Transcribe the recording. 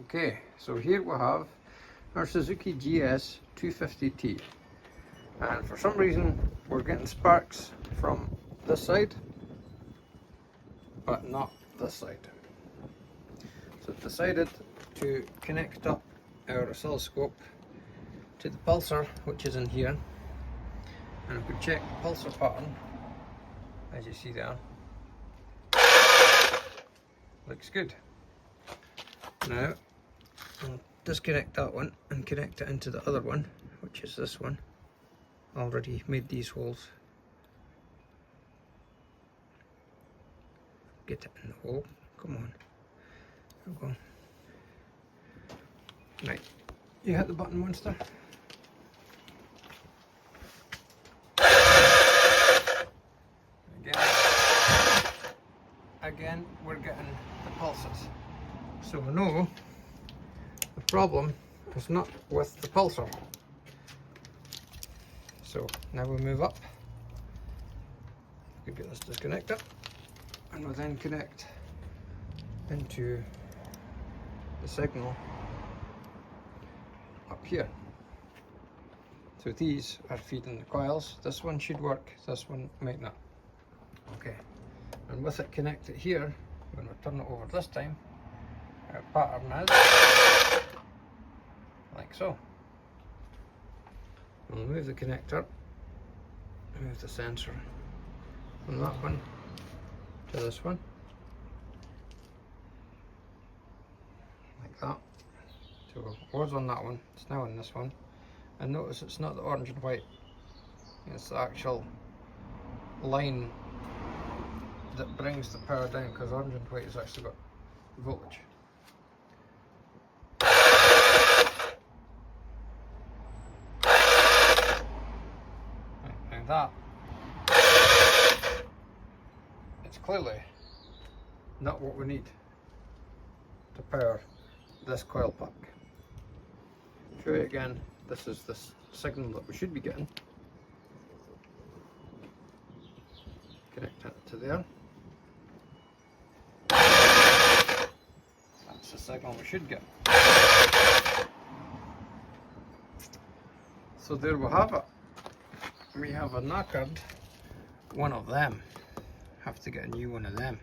Okay, so here we have our Suzuki GS250T, and for some reason we're getting sparks from this side but not this side. So I've decided to connect up our oscilloscope to the pulsar, which is in here, and if we check the pulsar pattern, as you see there, looks good. Now I'll disconnect that one and connect it into the other one, which is this one. Already made these holes. Get it in the hole. Come on. There we go. Right. You hit the button, monster. Again, we're getting the pulses. So we know the problem is not with the pulsar. So now we move up. We get this disconnected, and we'll then connect into the signal up here. So these are feeding the coils. This one should work, this one might not. Okay, and with it connected here, when we turn it over this time, our pattern is like so. We'll move the connector, move the sensor from that one to this one, like that. So it was on that one, it's now on this one. And notice it's not the orange and white, it's the actual line that brings the power down, because orange and white has actually got voltage. Right, now that, it's clearly not what we need to power this coil pack. Show you again, this is the signal that we should be getting. Connect it to there. That's the signal we should get. So there we have it. We have a knackered one of them. Have to get a new one of them.